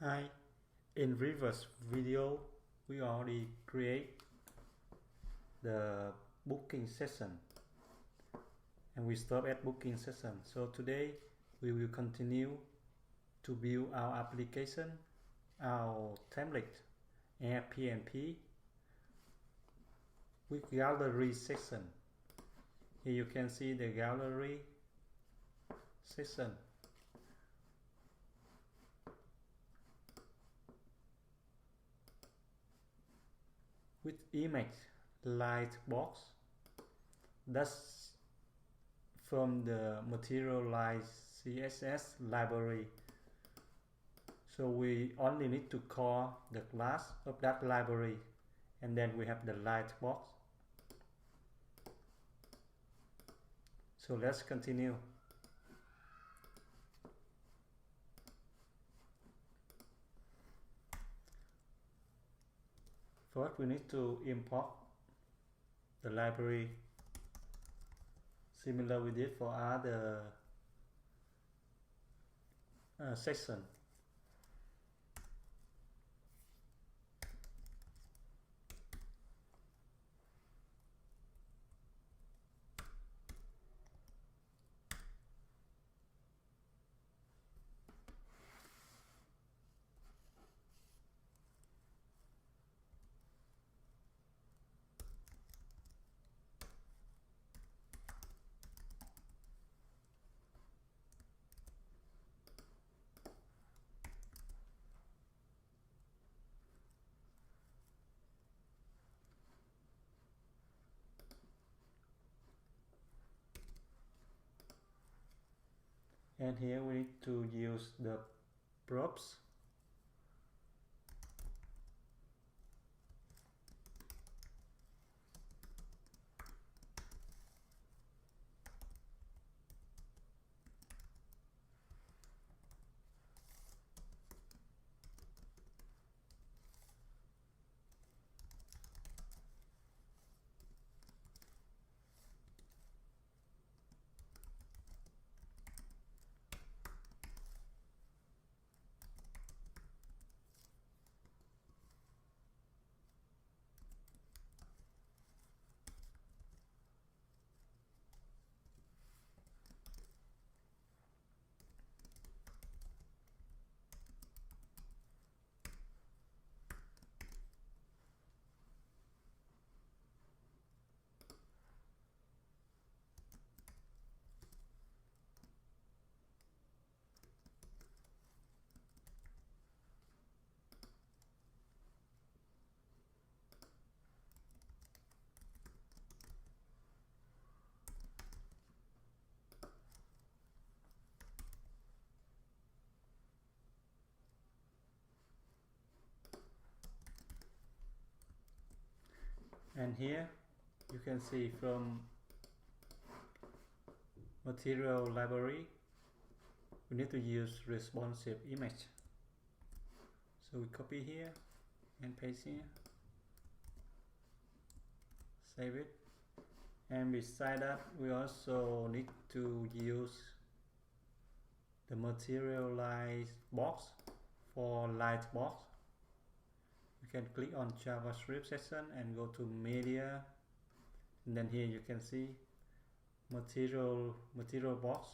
Hi, in previous video we already create the booking session and we stop at booking session. So today we will continue to build our application, our template AirPnP with gallery section. Here you can see the gallery section. With Image Lightbox, that's from the Materialize CSS library. So we only need to call the class of that library, and then we have the Lightbox. So let's continue. First, we need to import the library similar we did for other section. And here we need to use the props. And here you can see from material library we need to use responsive image. So we copy here and paste here, save it, and beside that we also need to use the materialize box for Lightbox. You can click on JavaScript section and go to media, and then here you can see material box.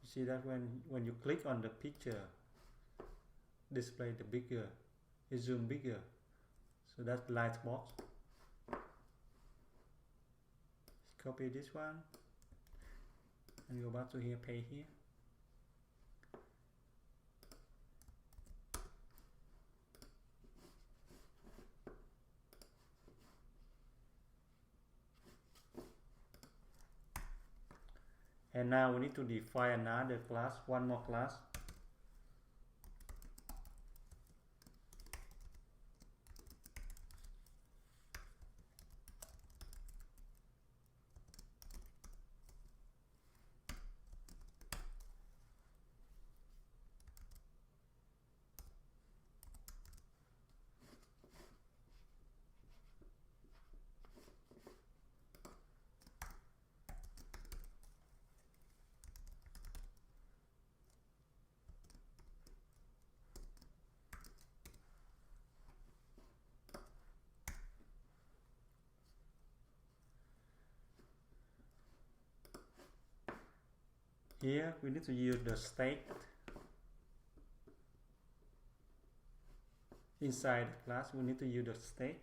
You see that when you click on the picture, display the bigger, it zoom bigger. So that's Lightbox. Copy this one and go back to here, paste here. And now we need to define another class, one more class. Here we need to use the state. Inside the class we need to use the state.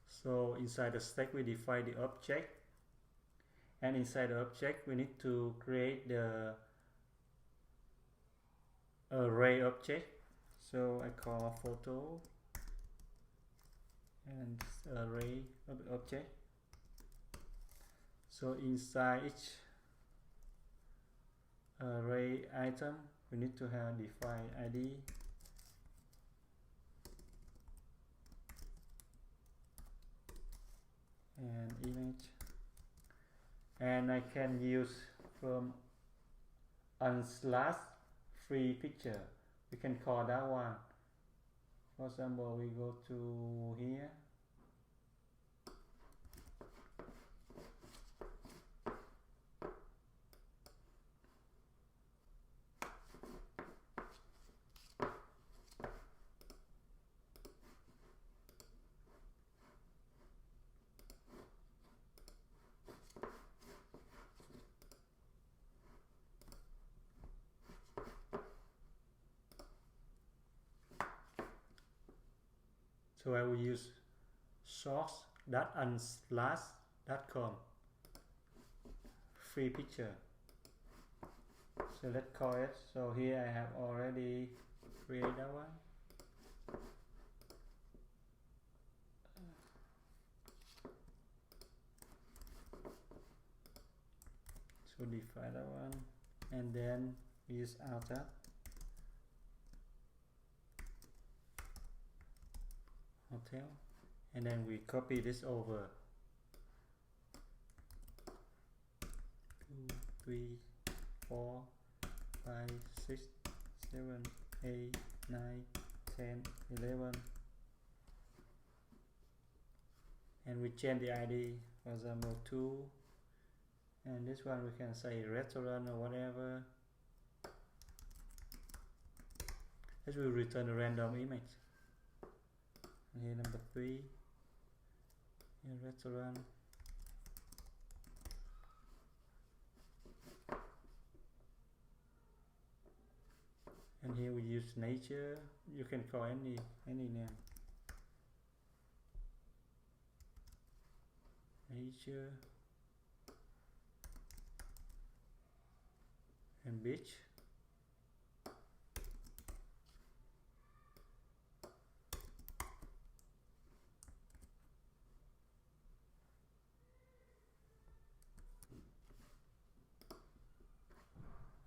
So inside the state we define the object, and inside the object we need to create the array object. So I call photo and array object. So inside each array item we need to have define ID, and image, and I can use from /free picture. We can call that one. For example, we go to here, so I will use source.unsplash.com free picture. So let's call it. So here I have already created that one. So define that one, and then we use outer. Hotel, and then we copy this over 2, 3, 4, 5, 6, 7, 8, 9, 10, 11, and we change the ID, for example 2, and this one we can say restaurant or whatever. This will return a random image. Here number 3, here restaurant, and here we use nature. You can call any name. Nature and beach.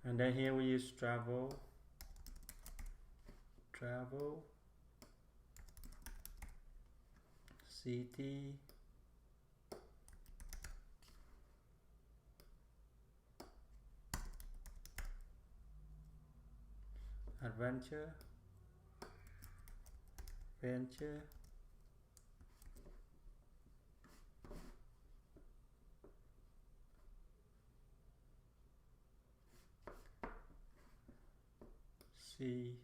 And then here we use travel, city, adventure, sea,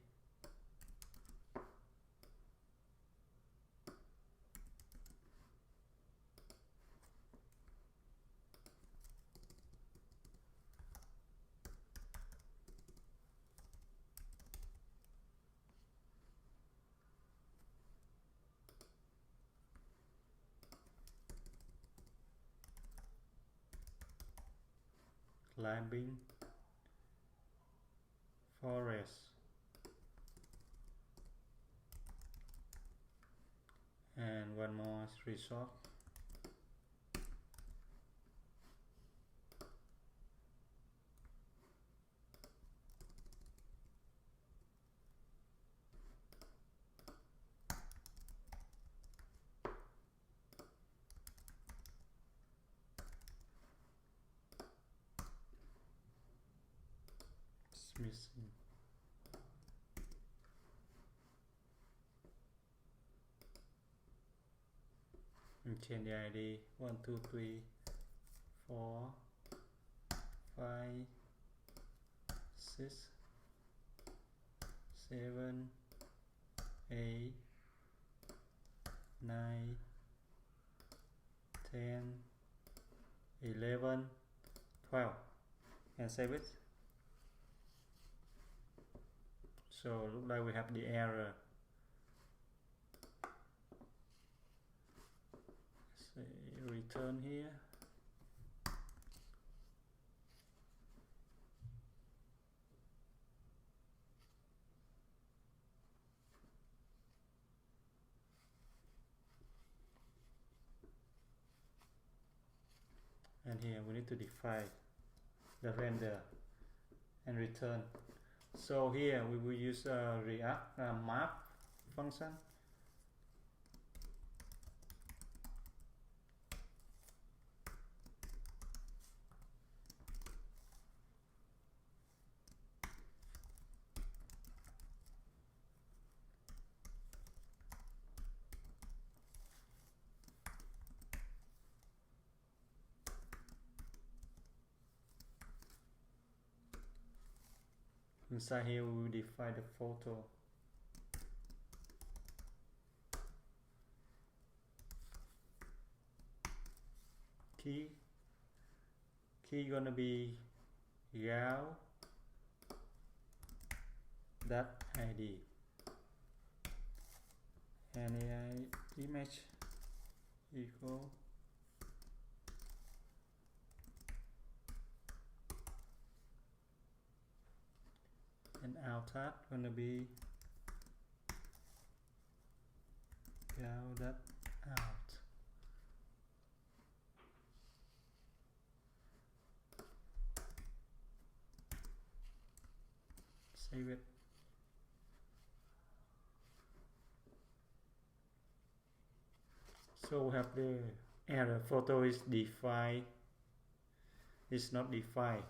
climbing, forest, and one more is resort. It's missing. And change the ID 1, 2, 3, 4, 5, 6, 7, 8, 9, 10, 11, 12, and save it. So look like we have the error. Say return here. And here we need to define the render and return. So here we will use a React map function. Inside here we will define the photo. Key gonna be gal that ID and image equal and out that gonna be gal that out. Save it. So we have the error photo is defined, it's not defined.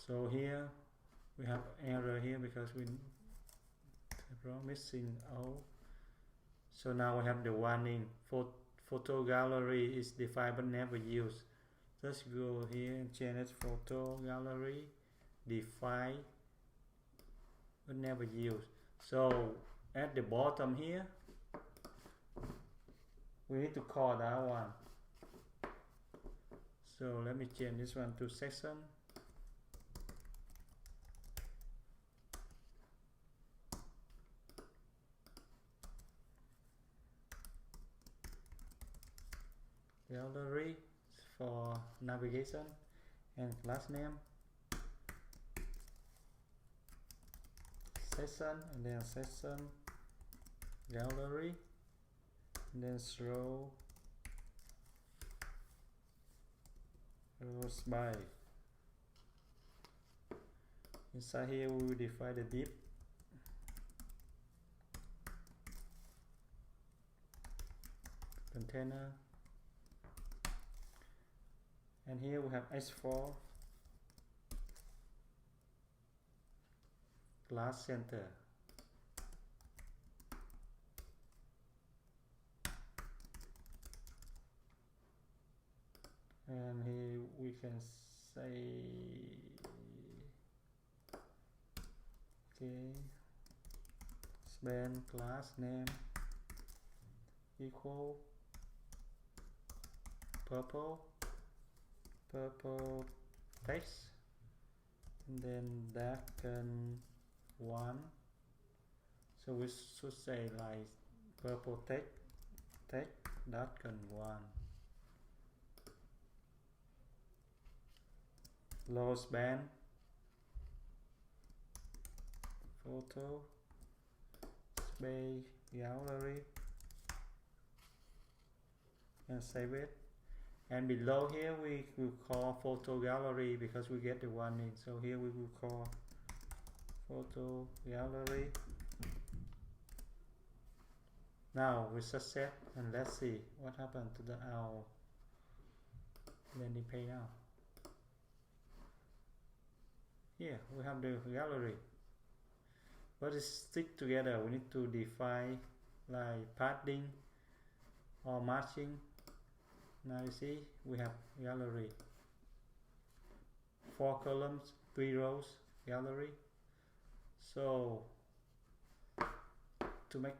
So here we have error here because we missing O. So now we have the warning photo gallery is defined but never used. Just go here and change it, photo gallery define but never used. So at the bottom here we need to call that one. So let me change this one to section. Gallery for navigation and class name session and then session gallery and then rows by. Inside here we will define the div container. And here we have H4 class center. And here we can say okay, span class name equal purple text and then darken one. So we should say like purple text darken one. Low span photo space gallery and save it. And below here we will call photo gallery because we get the warning. So here we will call photo gallery. Now we success and let's see what happened to the our landing page now. Here we have the gallery, but it's stick together. We need to define like padding or matching. Now you see we have gallery, 4 columns, 3 rows gallery. So to make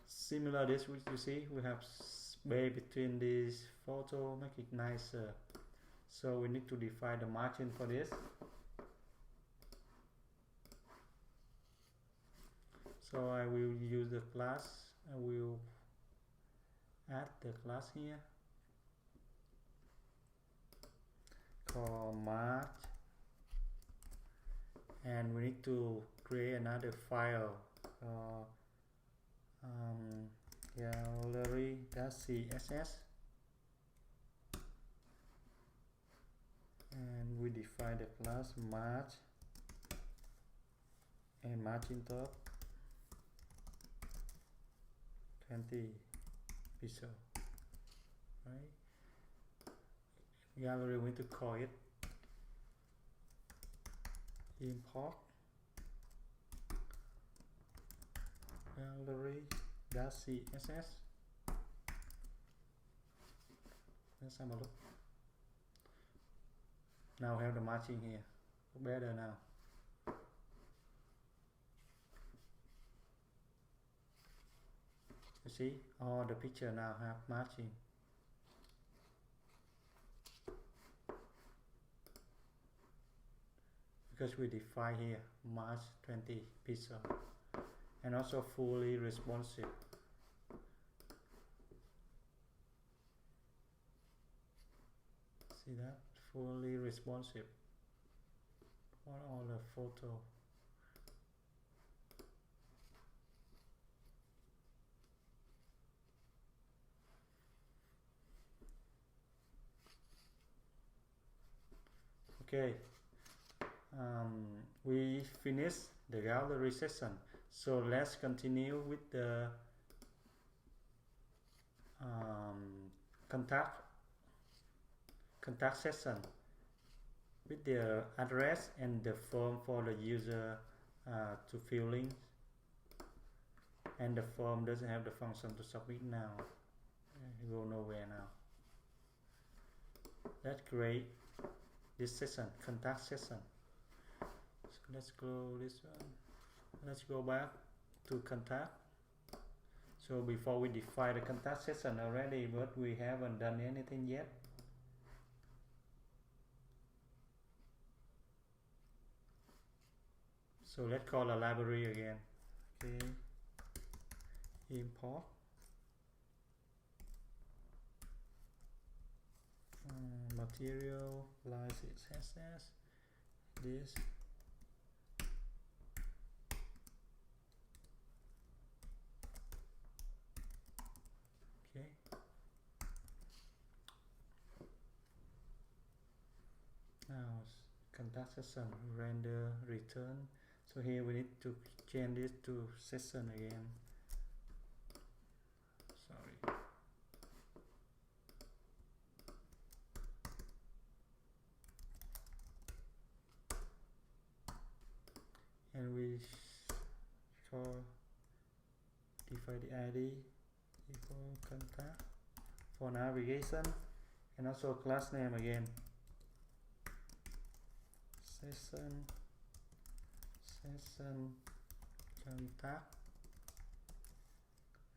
similar this, which you see we have space between these photo, make it nicer. So we need to define the margin for this. So I will use the class, I will add the class here called margin, and we need to create another file gallery.css, and we define the class margin and margin top 20 pixel, right? Gallery, we need to call it import gallery.css. Let's have a look. Now we have the margin here, better now. You see, all the picture now have margin. Because we define here margin 20 pixel, and also fully responsive. See that? Fully responsive for all the photo. Okay, we finished the gallery session, so let's continue with the contact session with the address and the form for the user to fill in, and the form doesn't have the function to submit now. It go nowhere now. That's great. This session, contact session. So let's go this one. Let's go back to contact. So before we define the contact session already, but we haven't done anything yet. So let's call a library again. Okay. Import material license CSS. This. Okay. Now contact session, render, return. So here we need to change this to session again. Sorry. And we define the ID equal contact for navigation, and also class name again. Session contact,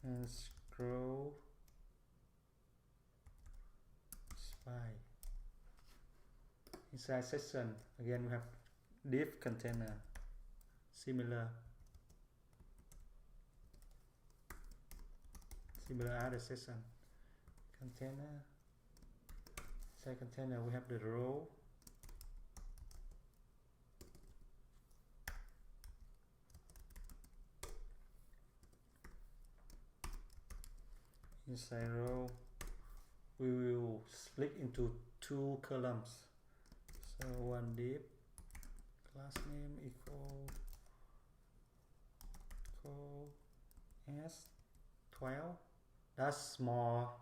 and scroll spy. Inside session again we have div container, similar other session. Container, inside container we have the row, inside row we will split into 2 columns. So one div class name equal S12. That's small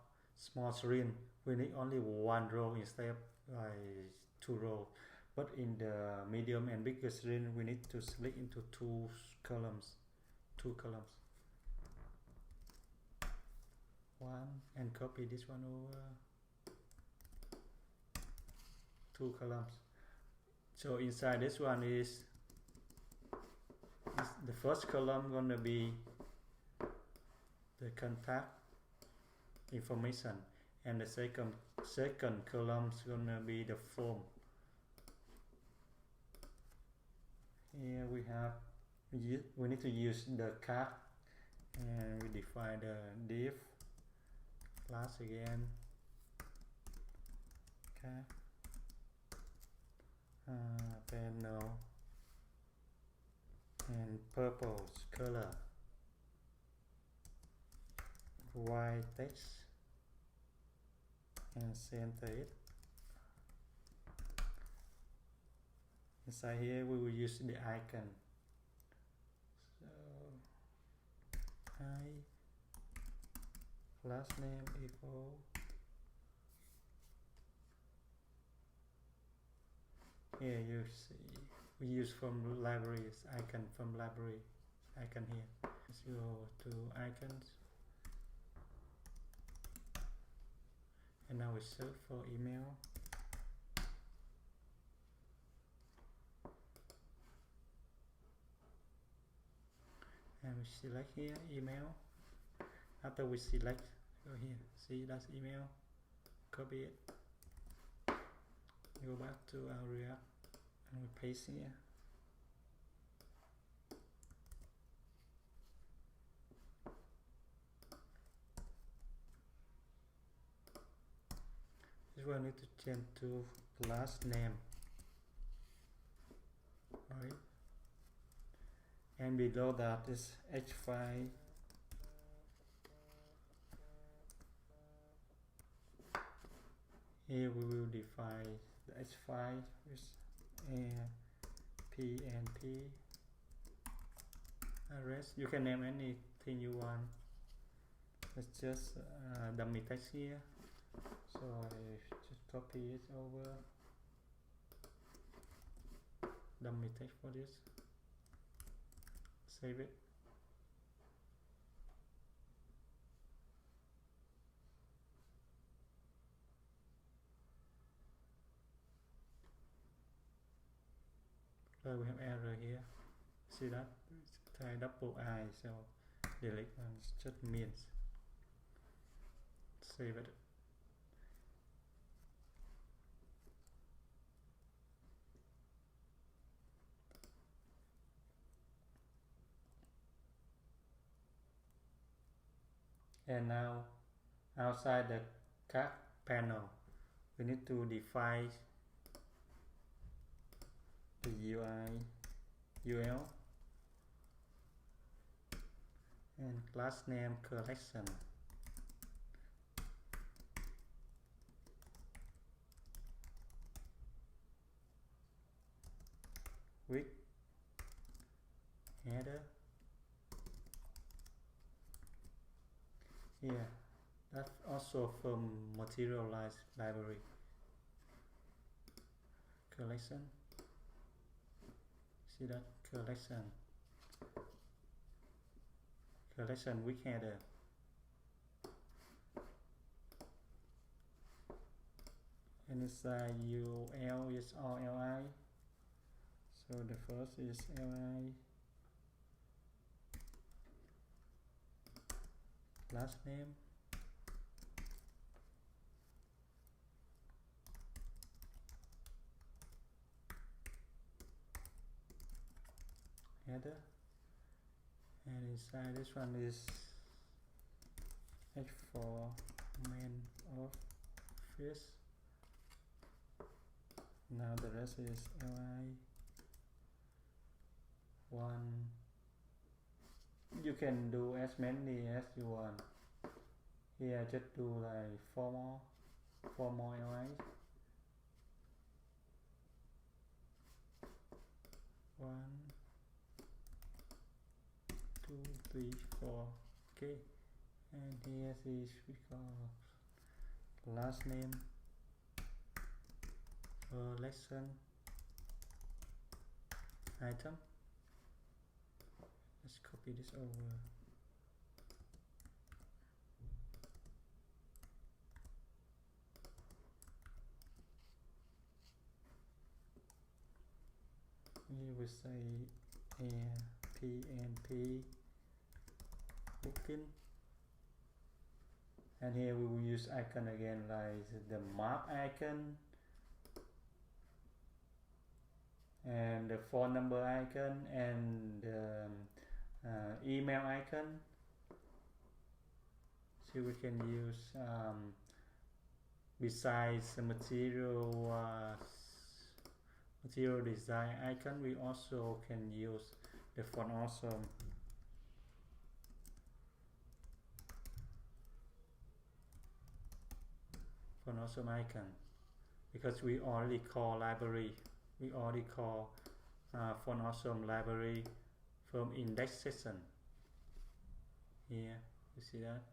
screen. We need only 1 row instead of 2 rows. But in the medium and bigger screen we need to split into 2 columns. 2 columns. One, and copy this one over 2 columns. So inside this one is first column gonna be the contact information, and the second column is gonna be the form. Here we have we need to use the card, and we define the div class again, card panel, and purple color, white text, and center it. Inside here we will use the icon. So class name equal here. You see we use from libraries icon, from library icon here. Let's go to icons, and now we search for email. And we select here email. After we select, go here, see that's email, copy it, go back to our React, and we paste here. This one I need to change to class name, right? And below that is h5. Here we will define the h5 with AirPnP address. You can name anything you want. It's just dummy text here, so I just copy it over. Dummy text for this. Save it. We have error here. See that? Try double I, so delete one. It's just means. Save it. And now outside the card panel we need to define the UL and class name collection. With header. Yeah, that's also from materialized library. Collection. See that? Collection with header. And inside UL is all LI. So the first is LI. Last name. Header. And inside this one is H4 main office. Now the rest is LI. One. You can do as many as you want. Here just do like four more LI. 1, 2, 3, 4. Okay. And here is we call last name, collection, item. Let's copy this over. We will say AirPnP AirPnP booking, and here we will use icon again, like the map icon and the phone number icon and the email icon. So we can use besides the material design icon, we also can use the font awesome icon, because we already call library, we already call font awesome library from index session. Here you see that,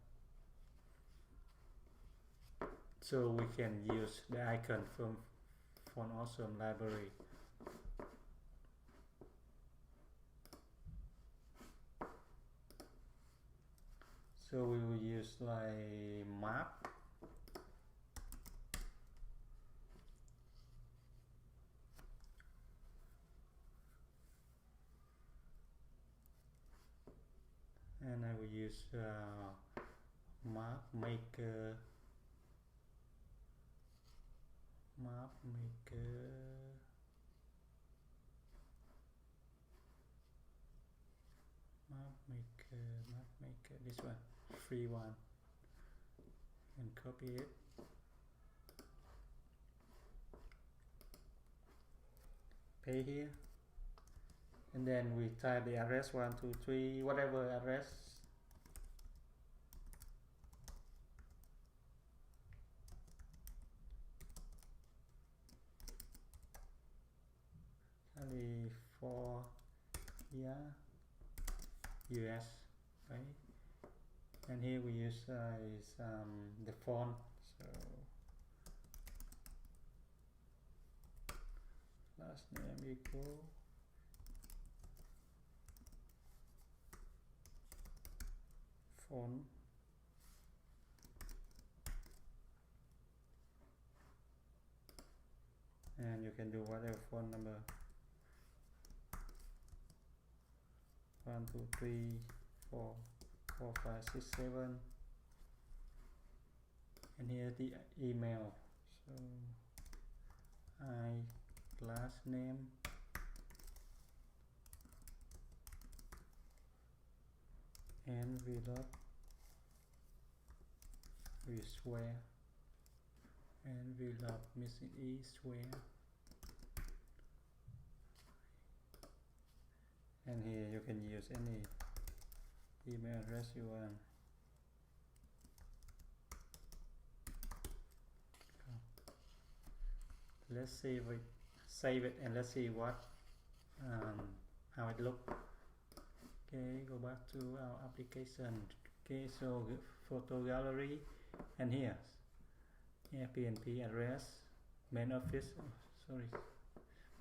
so we can use the icon from font awesome library. So we will use like map, and I will use map maker, this one, free one, and copy it, paste here, and then we type the address 123, whatever address. California, US, right? And here we use the font, so last name equal font, and you can do whatever font number, 1 2 3 4 4 5 6 7, and here the email, so last name envelope, we swear, envelope missing e, swear, and here you can use any email address you want. Let's save it and let's see what how it looks. Okay, go back to our application. Okay, so photo gallery, and here AirPnP address, main office, sorry,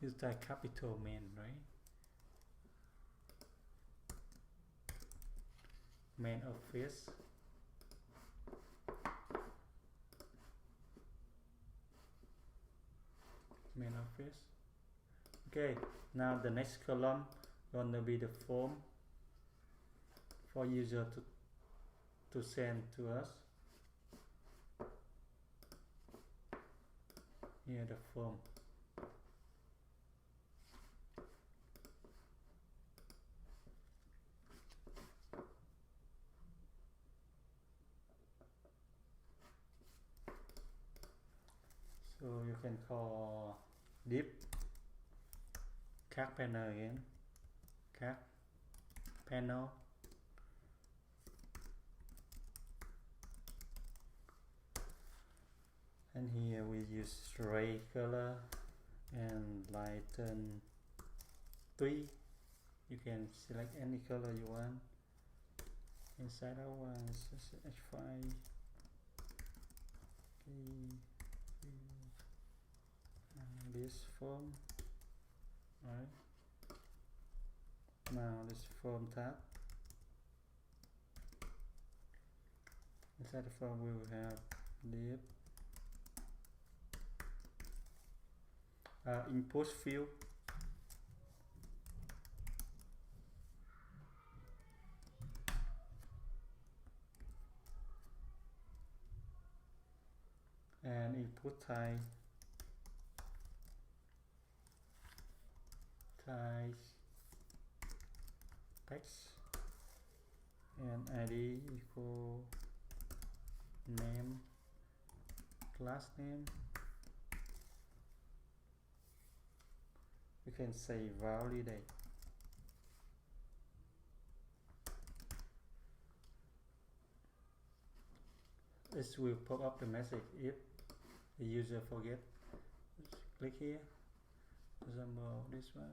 this is like capital main, right? Main office, main office. Okay, now the next column gonna be the form for user to send to us. Here the form. So you can call div card panel again, card panel, and here we use ray color and lighten 3. You can select any color you want. Inside our one H5. This form, right? Now this form tab. Inside the form we will have div input field, input Thai text and ID equal name class name. We can say validate. This will pop up the message if the user forget. Just click here. Example, this one.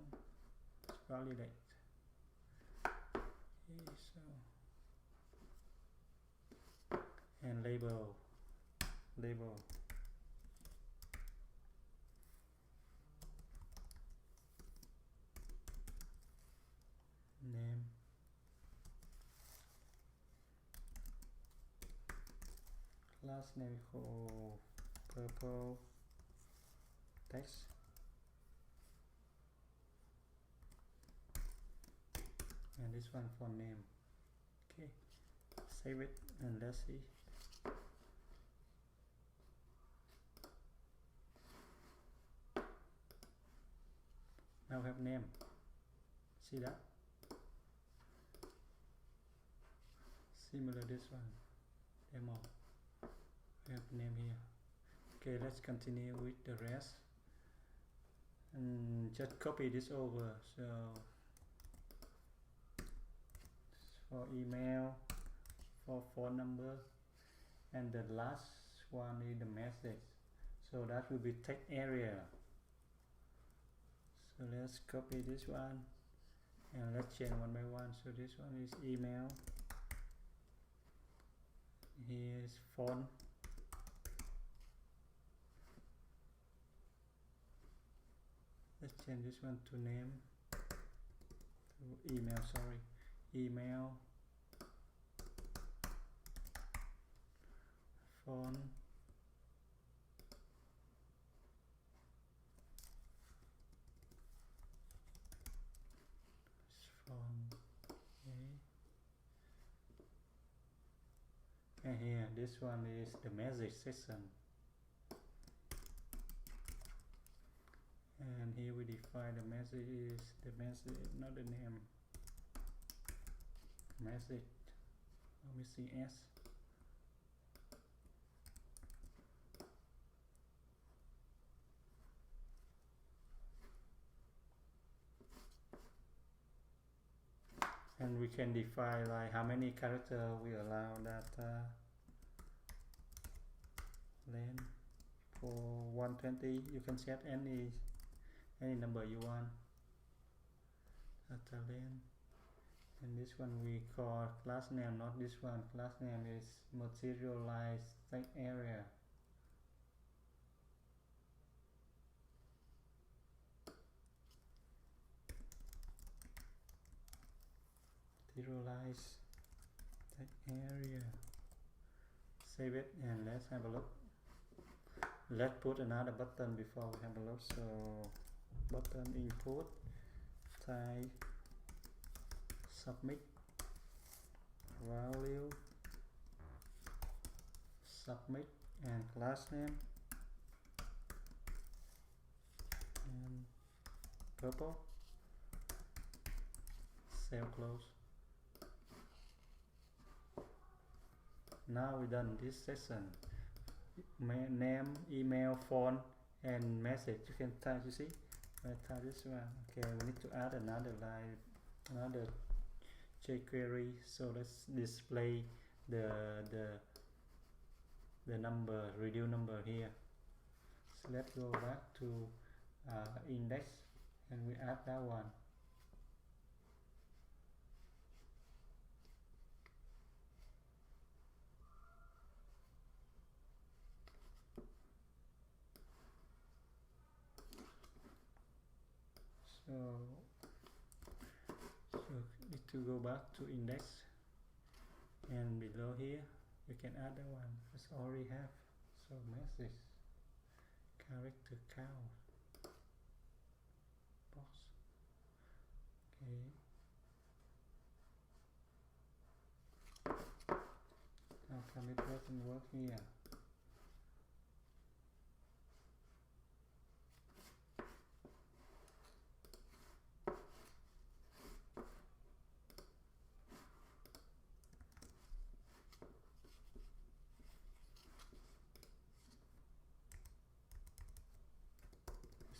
Let's validate. Okay, so and label. Name. Class name equal purple text. And this one for name. Okay, save it and let's see. Now we have name. See that? Similar this one. Demo. We have name here. Okay, let's continue with the rest. And just copy this over. So for email, for phone number, and the last one is the message. So that will be text area. So let's copy this one and let's change one by one. So this one is email. Here is phone. Let's change this one to name, to email, sorry. Email, phone, okay. And here, this one is the message section. And here we define the message is the message, not the name. Message, missing S. And we can define like how many characters we allow data. Length for 120. You can set any number you want. Data length. And this one we call class name, not this one. Class name is materialized text area. Materialized text area. Save it and let's have a look. Let's put another button before we have a look. So button input type submit value submit and class name and purple. Save close. Now we done this section. Name, email, phone, and message. You can type. You see, I type this one. Okay, we need to add another line, another jQuery. So let's display the number, reduce number here. So let's go back to index and we add that one. So need to go back to index and below here you can add that one. It's already have. So message, character count, box. Okay. How come it doesn't work here?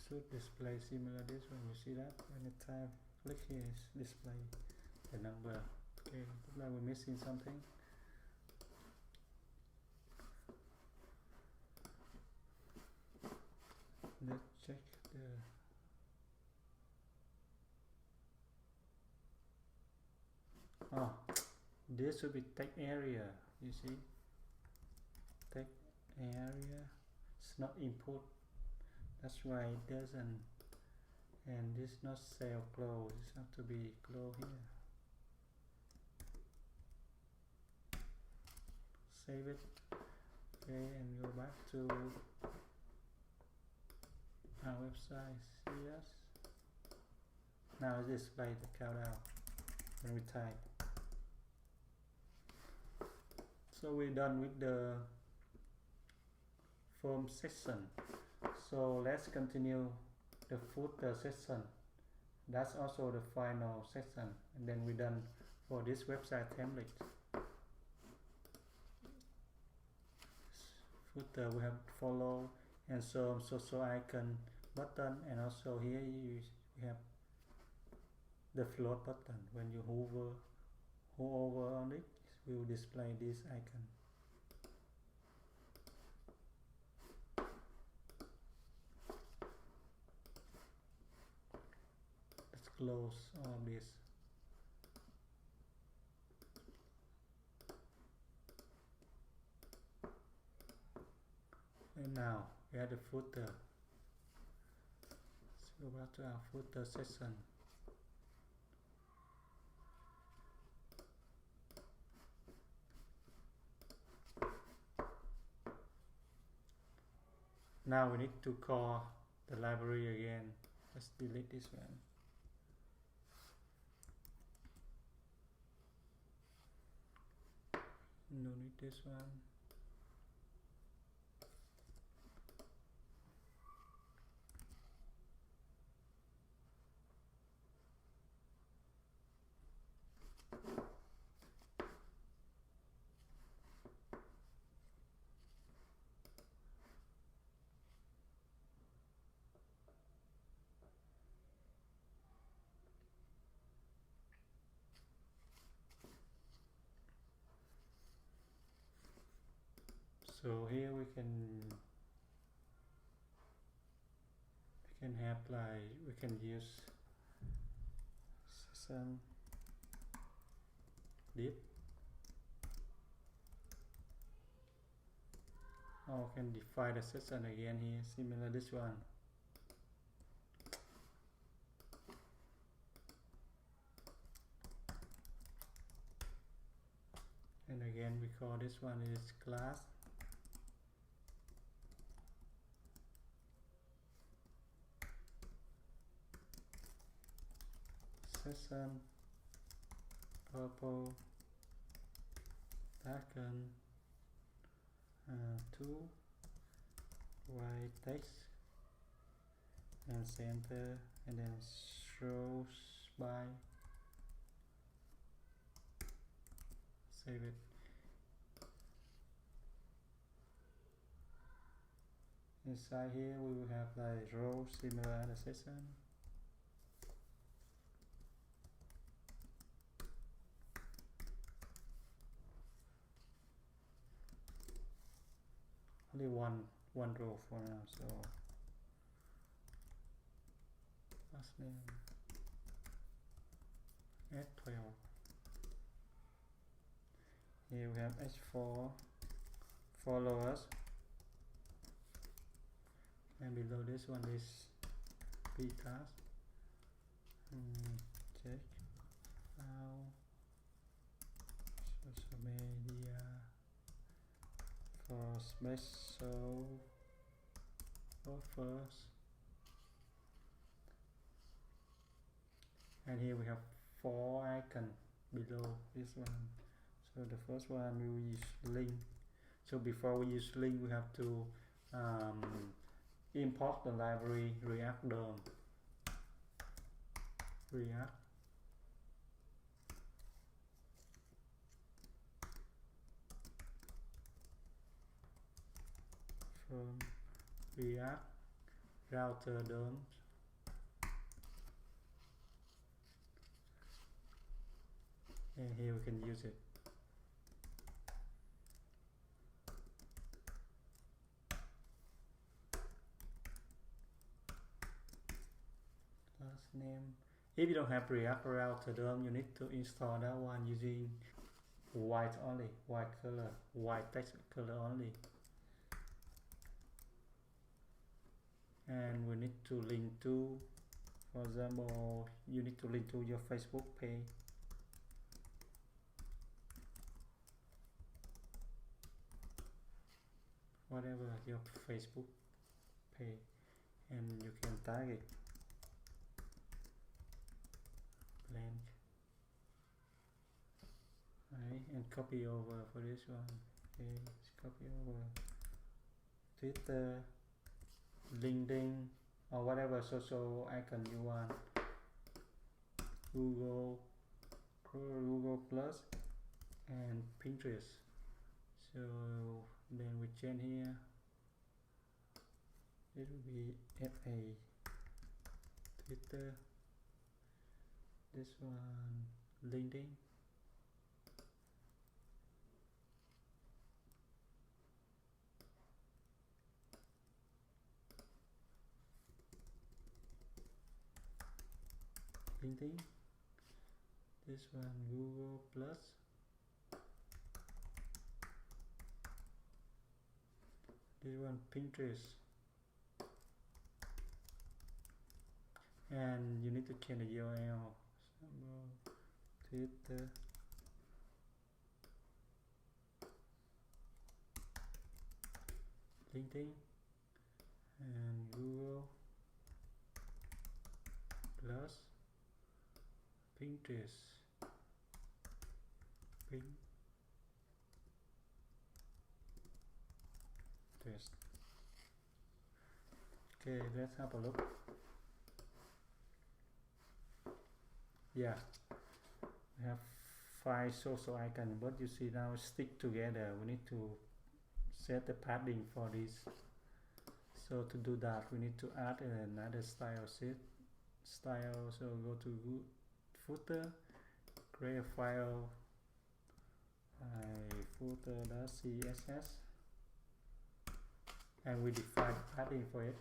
should display similar this one. You see that when you type click here, it's display the number. Okay, looks like we're missing something. Let's check the this should be text area. You see, text area. It's not input. That's why it doesn't. And this not cell close. It have to be close here. Save it. Okay, and go back to our website. See us. Now it display the countdown when we type. So we're done with the form section. So let's continue the footer section. That's also the final section, and then we're done for this website template. Footer we have follow and some social icon button, and also here you have the float button. When you hover over on it, it will display this icon. Let's close all this. And now we have the footer. Let's go back to our footer section. Now we need to call the library again. Let's delete this one. No need this one. So here we can have like we can use some div, or can define the section again here, similar this one. And again we call this one is class. Section purple darken to white text and center, and then shows by. Save it. Inside here we will have like rows similar to section. Only one row for now, so last name add 12. Here we have H4 followers, and below this one is P task. Check out social media for special offers, and here we have 4 icons below this one. So the first one we will use link. So before we use link, we have to import the library React DOM. React from React router DOM. And here we can use it. Last name. If you don't have React router DOM, you need to install that one using white only, white color, white text color only. And we need to link to, for example, you need to link to your Facebook page. Whatever your Facebook page, and you can tag it blank, right, and copy over for this one. Okay, let's copy over Twitter, LinkedIn, or whatever social icon you want, Google Plus, and Pinterest. So then we change here, it will be FA Twitter, this one LinkedIn, this one Google Plus, this one Pinterest, and you need to change the URL. Twitter, LinkedIn, and Google Plus, Pinterest, Okay, let's have a look. Yeah, we have 5 social icons, but you see now stick together. We need to set the padding for this. So to do that, we need to add another style style. So go to footer, create a file, footer.css, and we define padding for it.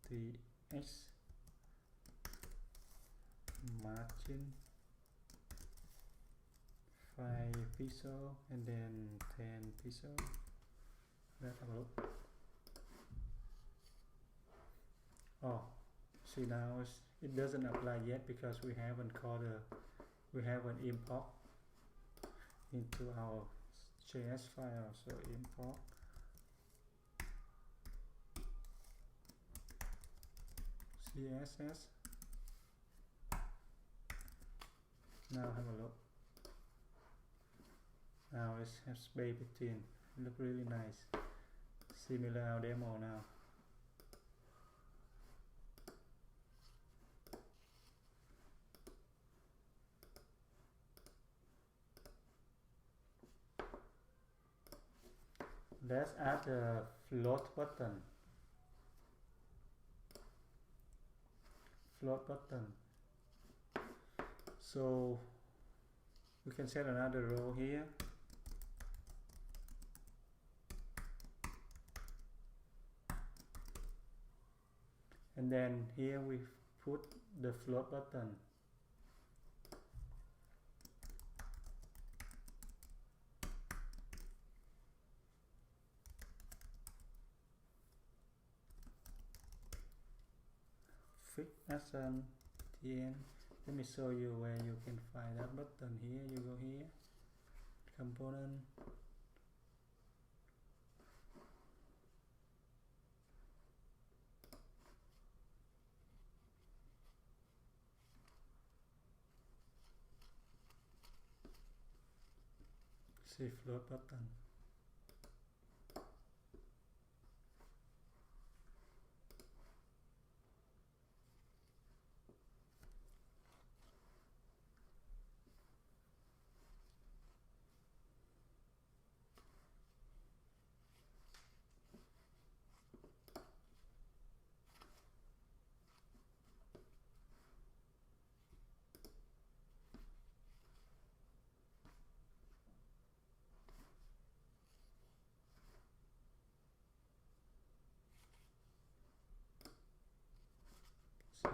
FATX margin 5 pixel and then 10 pixel. Let's have a look. Oh, see now it doesn't apply yet because we haven't import into our JS file. So import CSS. Now have a look. Now it has space between. Look really nice. Similar our demo now. Let's add a float button. So we can set another row here. And then here we put the float button. Fix action TN. Let me show you where you can find that button. Here you go here, component, see float button.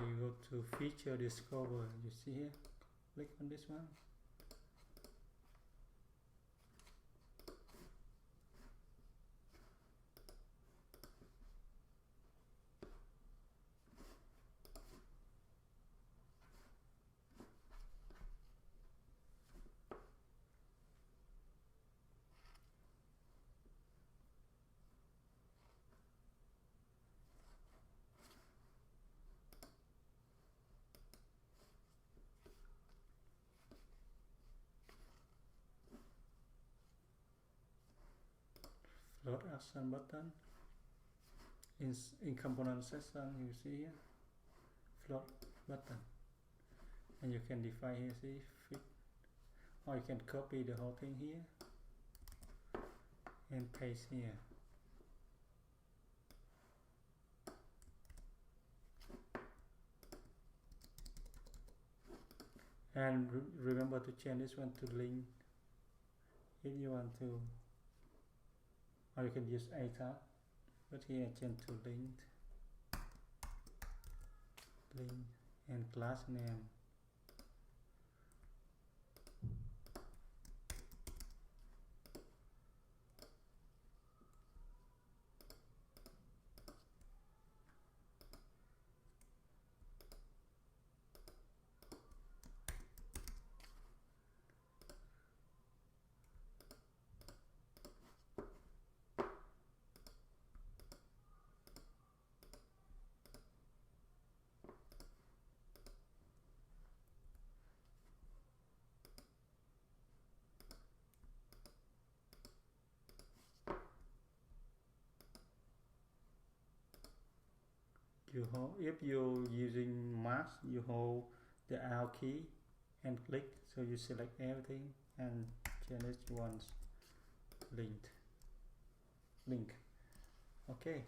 you go to feature discover, you see here, click on this one. Float action button. In component section, you see here, float button, and you can define here, see, fit, or you can copy the whole thing here and paste here. And remember to change this one to link if you want to, or you can use a tab, but here change to linked, and class name. You hold, if you're using mouse, you hold the Alt key and click, so you select everything and change it once. Link. Okay,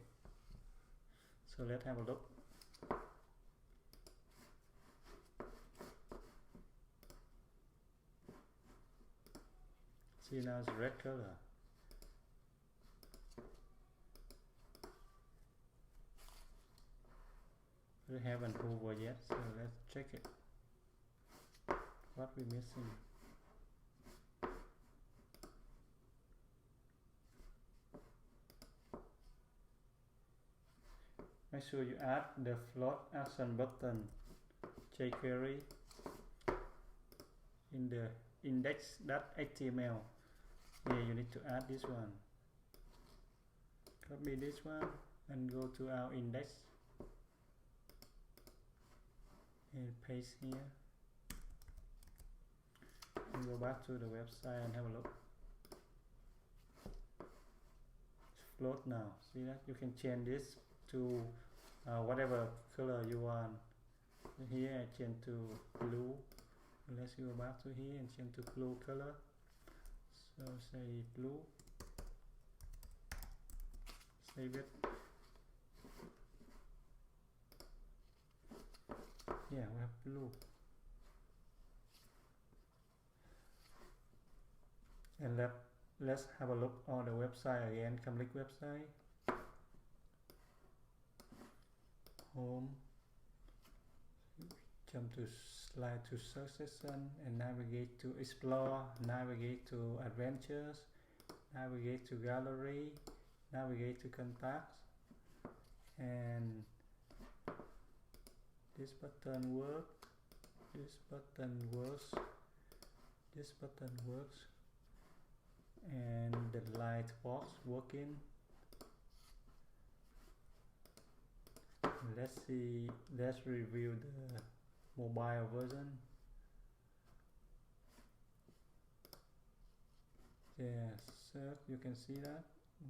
so let's have a look. See, now it's red color. We haven't over yet, so let's check it. What we're missing. Make sure you add the float action button jQuery in the index.html. Here you need to add this one. Copy this one and go to our index and paste here. And go back to the website and have a look. It's float now. See that? You can change this to whatever color you want. Here I change to blue. Let's go back to here and change to blue color. So say blue. Save it. Yeah, we have blue. And let's have a look on the website again. Click website. Home. Jump to slide to search section and navigate to explore, navigate to adventures, navigate to gallery, navigate to contacts, and this button works, this button works, this button works, and the light box working. Let's see, let's review the mobile version. Yes, so you can see that.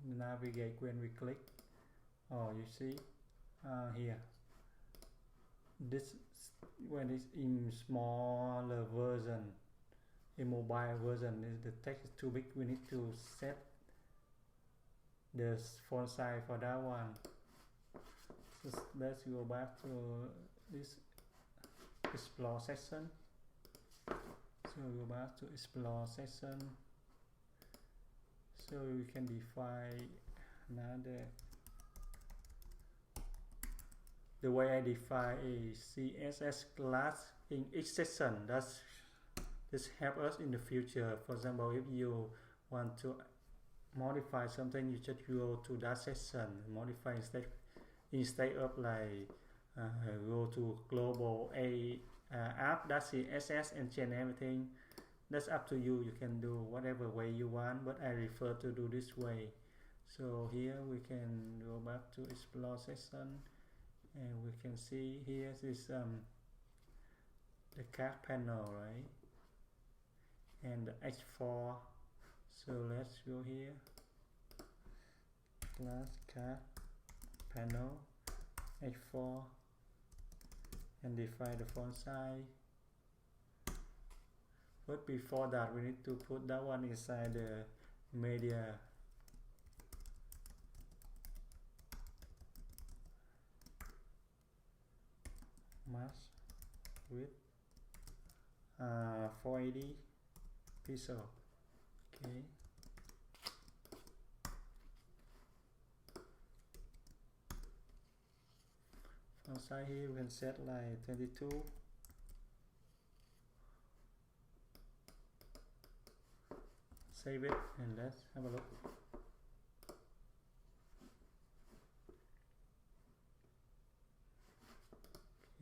Navigate when we click. Oh, you see here. This when it's in smaller version, in mobile version, the text is too big. We need to set the font size for that one. So let's go back to this explore section. So go back to explore section. So we can define another the way I define a CSS class in each section. This help us in the future. For example, if you want to modify something, you just go to that section, modify instead of like go to global app.css and change everything. That's up to you. You can do whatever way you want, but I prefer to do this way. So here we can go back to explore section, and we can see here is the card panel, right? And the H4. So let's go here, class card panel H4, and define the font size. But before that, we need to put that one inside the media. Mask with 480 pixel. Okay. Font size here we can set like 22. Save it and let's have a look.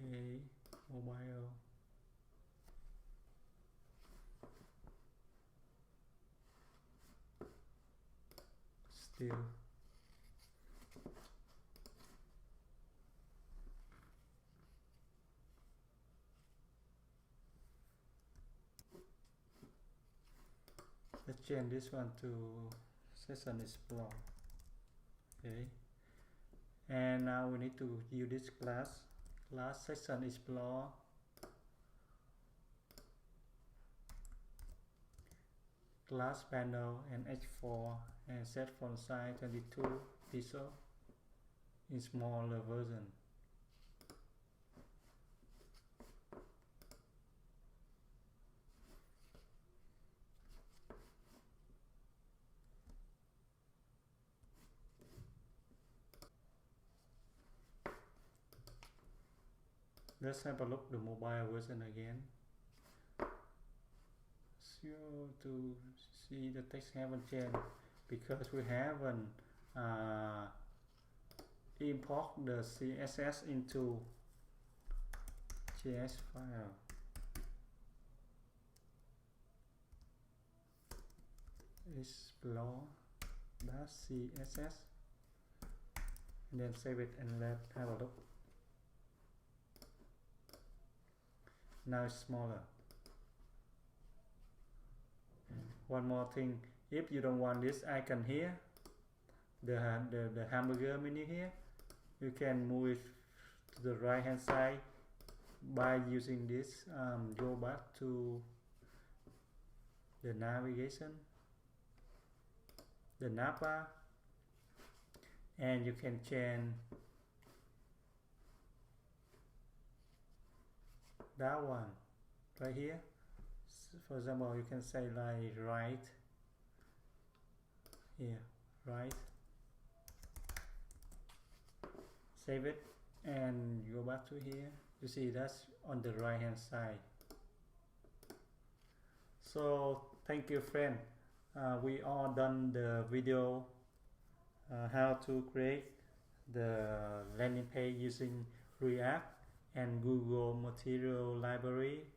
Okay, mobile. Still. Let's change this one to session explore. Okay, and now we need to use this class session explore. Class panel and H4, and set font size 22 pixel in smaller version. Let's have a look the mobile version again. So to see the text haven't changed because we haven't import the CSS into JS file. Explore.css, and then save it and let's have a look. Now it's smaller. One more thing, if you don't want this icon here, the hamburger menu here, you can move it to the right hand side by using this. Go back to the navigation, the navbar, and you can change that one right here. For example, you can say like right here, right. Save it and go back to here. You see that's on the right hand side. So thank you, friend. We all done the video how to create the landing page using React and Google Material Library.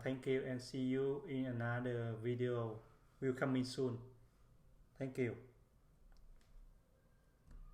Thank you and see you in another video will come in soon. Thank you.